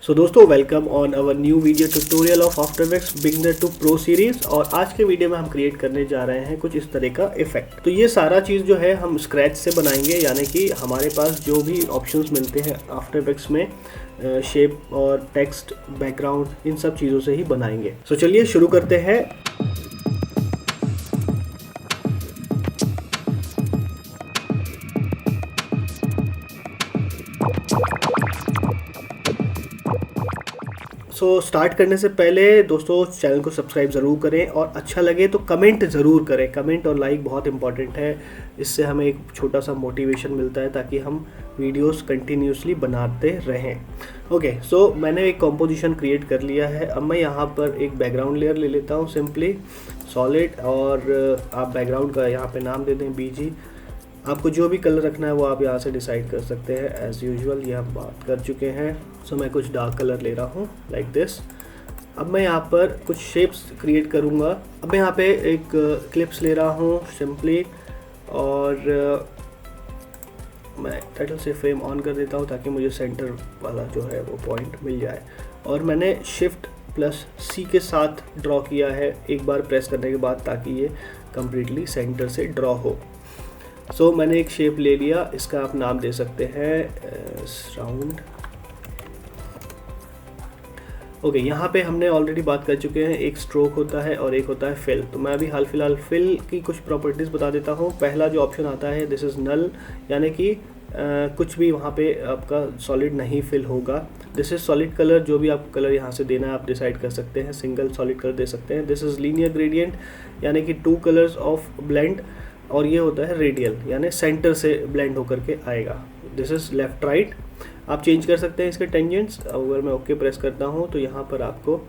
सो दोस्तों welcome on our new video tutorial of After Effects beginner to pro series. और आज के video में हम क्रिएट करने जा रहे हैं कुछ इस तरह का इफेक्ट। तो ये सारा चीज़ जो है हम स्क्रैच से बनाएंगे, यानी कि हमारे पास जो भी ऑप्शंस मिलते हैं आफ्टर इफेक्ट्स में शेप और टेक्स्ट बैकग्राउंड इन सब चीज़ों से ही बनाएंगे। सो चलिए शुरू करते हैं। सो स्टार्ट करने से पहले दोस्तों चैनल को सब्सक्राइब ज़रूर करें और अच्छा लगे तो कमेंट ज़रूर करें। कमेंट और लाइक बहुत इंपॉर्टेंट है, इससे हमें एक छोटा सा मोटिवेशन मिलता है ताकि हम वीडियोस कंटिन्यूसली बनाते रहें। ओके, सो मैंने एक कॉम्पोजिशन क्रिएट कर लिया है। अब मैं यहाँ पर एक बैकग्राउंड लेयर ले लेता हूँ, सिंपली सॉलिड, और आप बैकग्राउंड का यहाँ पे नाम दे दें बीजी। आपको जो भी कलर रखना है वो आप यहाँ से डिसाइड कर सकते हैं। एज़ यूजुअल ये हम बात कर चुके हैं। सो मैं कुछ डार्क कलर ले रहा हूँ लाइक दिस। अब मैं यहाँ पर कुछ शेप्स क्रिएट करूँगा। अब मैं यहाँ पे एक क्लिप्स ले रहा हूँ सिंपली, और मैं टाइटल से फ्रेम ऑन कर देता हूँ ताकि मुझे सेंटर वाला जो है वो पॉइंट मिल जाए। और मैंने Shift+C के साथ ड्रॉ किया है एक बार प्रेस करने के बाद, ताकि ये कम्प्लीटली सेंटर से ड्रॉ हो। सो मैंने एक शेप ले लिया, इसका आप नाम दे सकते हैं राउंड। ओके, यहाँ पे हमने ऑलरेडी बात कर चुके हैं, एक स्ट्रोक होता है और एक होता है फिल। तो मैं अभी हाल फिलहाल फिल की कुछ प्रॉपर्टीज़ बता देता हूँ। पहला जो ऑप्शन आता है दिस इज़ नल, यानी कि कुछ भी वहाँ पे आपका सॉलिड नहीं फिल होगा। दिस इज़ सॉलिड कलर, जो भी आप कलर यहाँ से देना है आप डिसाइड कर सकते हैं, सिंगल सॉलिड कलर दे सकते हैं। दिस इज़ लीनियर ग्रेडियंट, यानी कि 2 कलर्स ऑफ ब्लेंड, और ये होता है रेडियल, यानी सेंटर से ब्लेंड होकर के आएगा। This is left right. आप चेंज कर सकते हैं इसके टेंजेंट्स। अगर मैं ओके प्रेस करता हूँ तो यहाँ पर आपको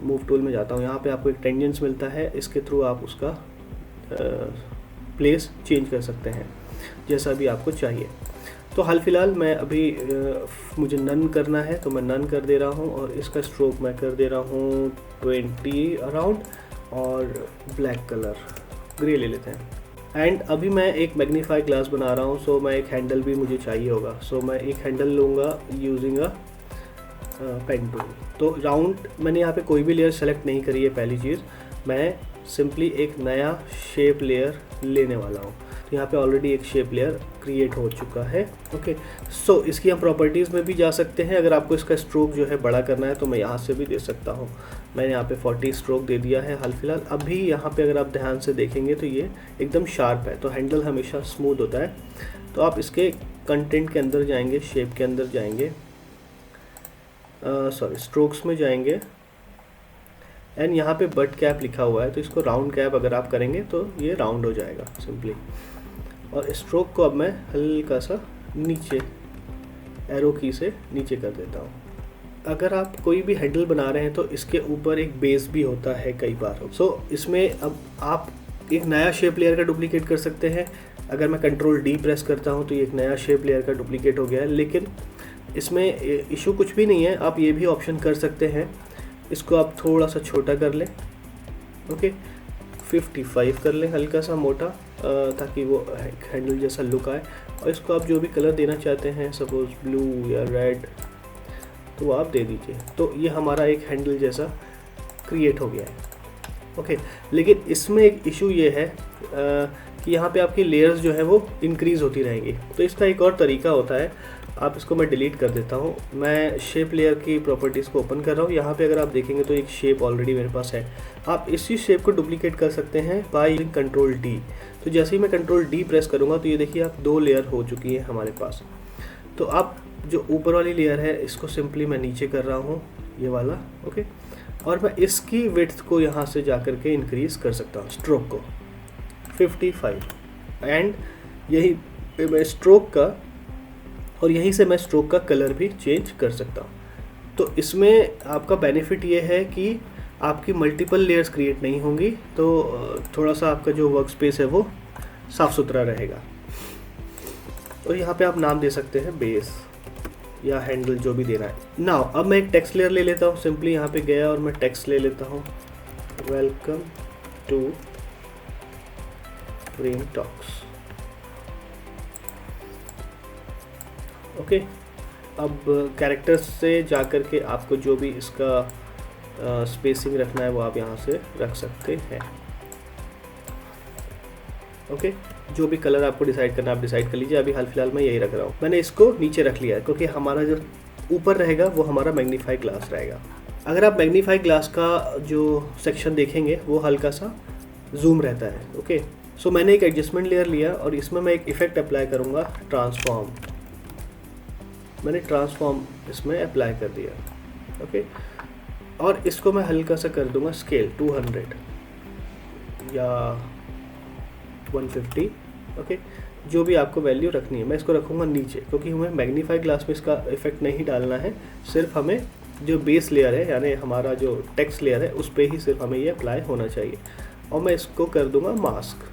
मूव टूल में जाता हूँ, यहाँ पे आपको एक टेंजेंट्स मिलता है, इसके थ्रू आप उसका प्लेस चेंज कर सकते हैं जैसा भी आपको चाहिए। तो हाल फिलहाल मैं अभी मुझे नन करना है तो मैं नन कर दे रहा हूँ, और इसका स्ट्रोक मैं कर दे रहा हूँ 20 अराउंड, और ब्लैक कलर ग्रे ले लेते हैं। एंड अभी मैं एक मैग्नीफाई ग्लास बना रहा हूँ, सो मैं एक हैंडल भी मुझे चाहिए होगा। सो मैं एक हैंडल लूँगा यूजिंग अ पेन टूल। तो राउंड मैंने यहाँ पे कोई भी लेयर सेलेक्ट नहीं करी है। पहली चीज़, मैं सिंपली एक नया शेप लेयर लेने वाला हूँ। तो यहाँ पे ऑलरेडी एक शेप लेयर क्रिएट हो चुका है। ओके, सो इसकी हम प्रॉपर्टीज़ में भी जा सकते हैं। अगर आपको इसका स्ट्रोक जो है बड़ा करना है तो मैं यहाँ से भी दे सकता हूँ। मैंने यहाँ पे 40 स्ट्रोक दे दिया है हाल फिलहाल। अभी यहाँ पे अगर आप ध्यान से देखेंगे तो ये एकदम शार्प है, तो हैंडल हमेशा स्मूथ होता है। तो आप इसके कंटेंट के अंदर जाएंगे, शेप के अंदर जाएंगे, स्ट्रोक्स में जाएंगे, एंड यहाँ पे बट कैप लिखा हुआ है, तो इसको राउंड कैप अगर आप करेंगे तो ये राउंड हो जाएगा सिंपली। और स्ट्रोक को अब मैं हल्का सा नीचे एरो की से नीचे कर देता हूँ। अगर आप कोई भी हैंडल बना रहे हैं तो इसके ऊपर एक बेस भी होता है कई बार। सो इसमें अब आप एक नया शेप लेयर का डुप्लीकेट कर सकते हैं। अगर मैं Ctrl+D प्रेस करता हूँ तो ये एक नया शेप लेयर का डुप्लीकेट हो गया है, लेकिन इसमें इशू कुछ भी नहीं है। आप ये भी ऑप्शन कर सकते हैं, इसको आप थोड़ा सा छोटा कर लें। ओके, 55 कर लें, हल्का सा मोटा, ताकि वो हैंडल जैसा लुक आए। और इसको आप जो भी कलर देना चाहते हैं, सपोज ब्लू या रेड, तो वो आप दे दीजिए। तो ये हमारा एक हैंडल जैसा क्रिएट हो गया है। ओके, लेकिन इसमें एक इशू ये है कि यहाँ पे आपकी लेयर्स जो है वो इंक्रीज़ होती रहेंगी। तो इसका एक और तरीका होता है, आप इसको मैं डिलीट कर देता हूँ। मैं शेप लेयर की प्रॉपर्टीज़ को ओपन कर रहा हूँ। यहाँ पे अगर आप देखेंगे तो एक शेप ऑलरेडी मेरे पास है। आप इसी शेप को डुप्लीकेट कर सकते हैं बाय Ctrl+D। तो जैसे ही मैं Ctrl+D प्रेस करूँगा तो ये देखिए आप 2 लेयर हो चुकी है हमारे पास। तो आप जो ऊपर वाली लेयर है इसको सिंपली मैं नीचे कर रहा हूँ, ये वाला। ओके, और मैं इसकी विड्थ को यहाँ से जा कर के इंक्रीज़ कर सकता हूँ, स्ट्रोक को 55, एंड यही मैं स्ट्रोक का, और यहीं से मैं स्ट्रोक का कलर भी चेंज कर सकता हूँ। तो इसमें आपका बेनिफिट ये है कि आपकी मल्टीपल लेयर्स क्रिएट नहीं होंगी, तो थोड़ा सा आपका जो वर्क स्पेस है वो साफ़ सुथरा रहेगा। और यहाँ पे आप नाम दे सकते हैं बेस या हैंडल, जो भी देना है। नाउ अब मैं एक टेक्स्ट लेयर ले लेता हूँ। सिंपली यहाँ पे गया और मैं टेक्स्ट ले लेता हूँ, welcome to Frame Talks. Okay, अब कैरेक्टर्स से जा कर के आपको जो भी इसका स्पेसिंग रखना है वो आप यहाँ से रख सकते हैं। ओके, जो भी कलर आपको डिसाइड करना है आप डिसाइड कर लीजिए। अभी हाल फिलहाल मैं यही रख रहा हूँ। मैंने इसको नीचे रख लिया है क्योंकि हमारा जो ऊपर रहेगा वो हमारा मैग्नीफाई ग्लास रहेगा। अगर आप मैग्नीफाई ग्लास का जो सेक्शन देखेंगे वो हल्का सा जूम रहता है। ओके, सो मैंने एक एडजस्टमेंट लेयर लिया और इसमें मैं एक इफेक्ट अप्लाई करूँगा, ट्रांसफॉर्म। मैंने ट्रांसफॉर्म इसमें अप्लाई कर दिया। ओके, और इसको मैं हल्का सा कर दूंगा स्केल 200 या 150। ओके, जो भी आपको वैल्यू रखनी है। मैं इसको रखूँगा नीचे क्योंकि हमें मैग्नीफाई ग्लास में इसका इफेक्ट नहीं डालना है, सिर्फ हमें जो बेस लेयर है यानी हमारा जो टेक्स्ट लेयर है उस पर ही सिर्फ हमें ये अप्लाई होना चाहिए। और मैं इसको कर दूंगा मास्क,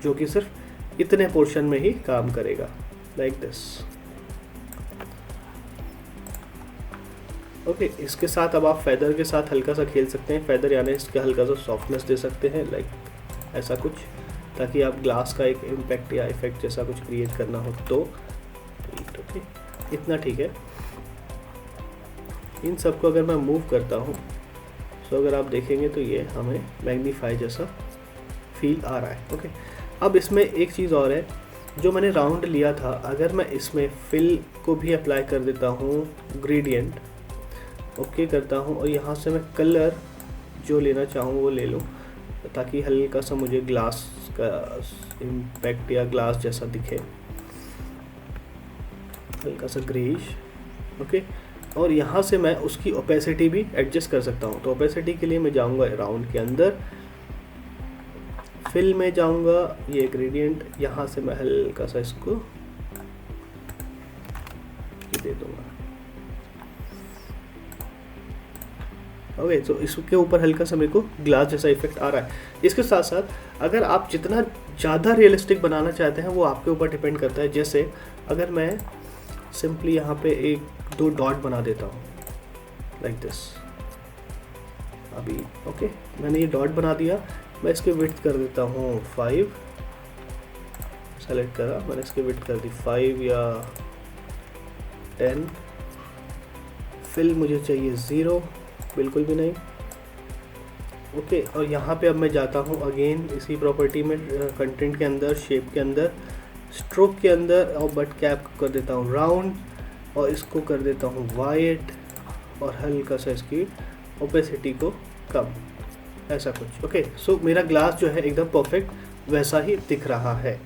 जो कि सिर्फ इतने पोर्शन में ही काम करेगा, लाइक दिस। ओके, इसके साथ अब आप फेदर के साथ हल्का सा खेल सकते हैं। फेदर यानी इसका हल्का सा सॉफ्टनेस दे सकते हैं, लाइक ऐसा कुछ, ताकि आप ग्लास का एक इम्पैक्ट या इफेक्ट जैसा कुछ क्रिएट करना हो तो। ओके, इतना ठीक है। इन सबको अगर मैं मूव करता हूँ तो अगर आप देखेंगे तो ये हमें मैग्नीफाई जैसा फील आ रहा है। ओके, अब इसमें एक चीज़ और है, जो मैंने राउंड लिया था, अगर मैं इसमें फिल को भी अप्लाई कर देता हूँ, ग्रेडियंट ओके करता हूँ और यहाँ से मैं कलर जो लेना चाहूँ वो ले लूँ, ताकि हल्का सा मुझे ग्लास का इम्पैक्ट या ग्लास जैसा दिखे, हल्का सा ग्रेइश। ओके, और यहाँ से मैं उसकी ओपेसिटी भी एडजस्ट कर सकता हूँ। तो ओपेसिटी के लिए मैं जाऊँगा राउंड के अंदर, फिल में जाऊँगा, ये ग्रेडियंट, यहाँ से मैं हल्का सा इसको दे दूँगा। ओके, तो इसके ऊपर हल्का सा मेरे को ग्लास जैसा इफेक्ट आ रहा है। इसके साथ साथ अगर आप जितना ज़्यादा रियलिस्टिक बनाना चाहते हैं वो आपके ऊपर डिपेंड करता है। जैसे अगर मैं सिंपली यहाँ पे 1-2 डॉट बना देता हूँ, लाइक दिस अभी। ओके, मैंने ये डॉट बना दिया। मैं इसके विड्थ कर देता हूँ 5, सेलेक्ट करा, मैंने इसकी विड्थ कर दी 5 या 10। फिल मुझे चाहिए 0, बिल्कुल भी नहीं। ओके, और यहाँ पे अब मैं जाता हूँ अगेन इसी प्रॉपर्टी में, कंटेंट के अंदर, शेप के अंदर, स्ट्रोक के अंदर, और बट कैप कर देता हूँ राउंड और इसको कर देता हूँ वाइट और हल्का सा इसकी ओपेसिटी को कम, ऐसा कुछ। ओके, सो मेरा ग्लास जो है एकदम परफेक्ट वैसा ही दिख रहा है।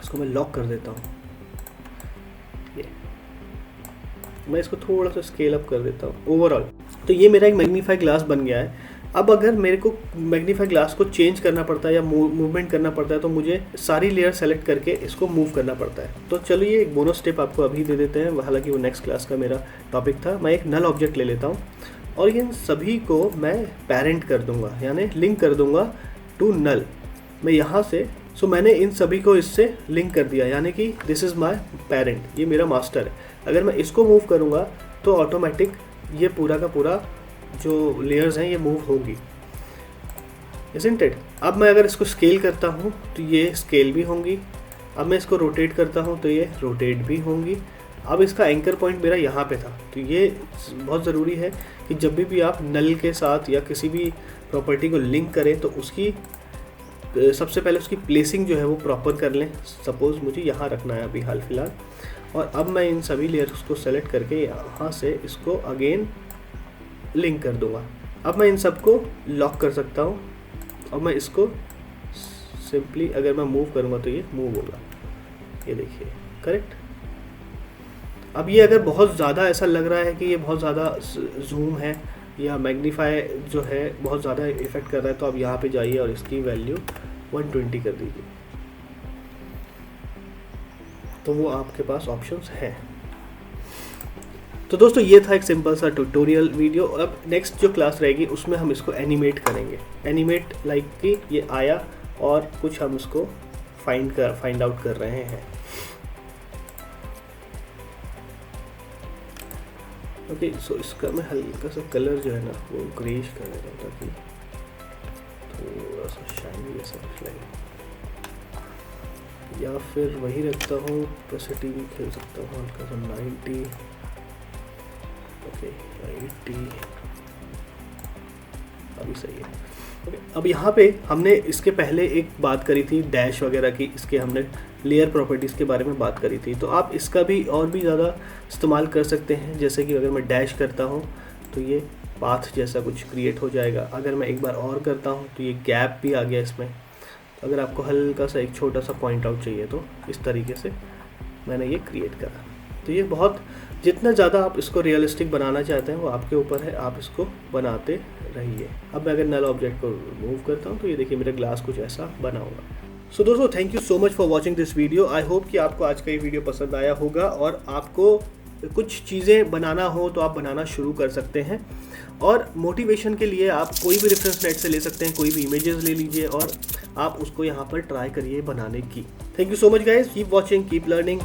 इसको मैं लॉक कर देता हूँ। मैं इसको थोड़ा सा स्केल अप कर देता हूँ ओवरऑल। तो ये मेरा एक मैग्नीफाई ग्लास बन गया है। अब अगर मेरे को मैग्नीफाई ग्लास को चेंज करना पड़ता है या मूवमेंट करना पड़ता है तो मुझे सारी लेयर सेलेक्ट करके इसको मूव करना पड़ता है। तो चलिए एक बोनस स्टेप आपको अभी दे देते हैं, हालांकि वो नेक्स्ट क्लास का मेरा टॉपिक था। मैं एक नल ऑब्जेक्ट ले लेता हूँ और इन सभी को मैं पेरेंट कर दूंगा, यानी लिंक कर दूंगा टू नल। मैं यहाँ से मैंने इन सभी को इससे लिंक कर दिया, यानी कि दिस इज़ माई पेरेंट, ये मेरा मास्टर है। अगर मैं इसको मूव करूँगा तो ऑटोमेटिक ये पूरा का पूरा जो लेयर्स हैं ये मूव होगी, इसंट इट। अब मैं अगर इसको स्केल करता हूँ तो ये स्केल भी होंगी। अब मैं इसको रोटेट करता हूँ तो ये रोटेट भी होंगी। अब इसका एंकर पॉइंट मेरा यहाँ पे था, तो ये बहुत ज़रूरी है कि जब भी आप नल के साथ या किसी भी प्रॉपर्टी को लिंक करें तो उसकी सबसे पहले उसकी प्लेसिंग जो है वो प्रॉपर कर लें। सपोज़ मुझे यहाँ रखना है अभी हाल फिलहाल, और अब मैं इन सभी लेयर्स को सेलेक्ट करके यहाँ से इसको अगेन लिंक कर दूंगा। अब मैं इन सबको लॉक कर सकता हूँ और मैं इसको सिंपली अगर मैं मूव करूँगा तो ये मूव होगा, ये देखिए, करेक्ट। अब ये अगर बहुत ज़्यादा ऐसा लग रहा है कि ये बहुत ज़्यादा जूम है या मैग्नीफाई जो है बहुत ज़्यादा इफेक्ट कर रहा है, तो आप यहाँ पे जाइए और इसकी वैल्यू 120 कर दीजिए, तो वो आपके पास ऑप्शंस हैं। तो दोस्तों ये था एक सिंपल सा ट्यूटोरियल वीडियो। अब नेक्स्ट जो क्लास रहेगी उसमें हम इसको एनिमेट करेंगे। एनिमेट लाइक कि ये आया और कुछ हम उसको फाइंड आउट कर रहे हैं। ओके, सो इसका मैं हल्का सा कलर जो है ना वो ग्रेइश कर देता हूँ ताकि थोड़ा सा शाइनी जैसा कुछ लगे, या फिर वही रखता हूँ, ओपेसिटी भी खेल सकता हूँ हल्का सा 90, ओके 80 अभी सही है। ओके, अब यहाँ पे हमने इसके पहले एक बात करी थी डैश वगैरह की, इसके हमने लेयर प्रॉपर्टीज़ के बारे में बात करी थी। तो आप इसका भी और भी ज़्यादा इस्तेमाल कर सकते हैं। जैसे कि अगर मैं डैश करता हूँ तो ये पाथ जैसा कुछ क्रिएट हो जाएगा। अगर मैं एक बार और करता हूँ तो ये गैप भी आ गया इसमें। तो अगर आपको हल्का सा एक छोटा सा पॉइंट आउट चाहिए तो इस तरीके से मैंने ये क्रिएट करा। तो ये बहुत, जितना ज़्यादा आप इसको रियलिस्टिक बनाना चाहते हैं वो आपके ऊपर है, आप इसको बनाते रहिए। अब मैं अगर नल ऑब्जेक्ट को रिमूव करता हूँ तो ये देखिए मेरा ग्लास कुछ ऐसा बना होगा। सो दोस्तों, thank you so much for watching this video. I hope कि आपको आज का ये वीडियो पसंद आया होगा और आपको कुछ चीज़ें बनाना हो तो आप बनाना शुरू कर सकते हैं। और मोटिवेशन के लिए आप कोई भी रेफरेंस नेट से ले सकते हैं, कोई भी इमेजेस ले लीजिए और आप उसको यहाँ पर ट्राई करिए बनाने की। Thank you so much guys, keep watching, keep learning.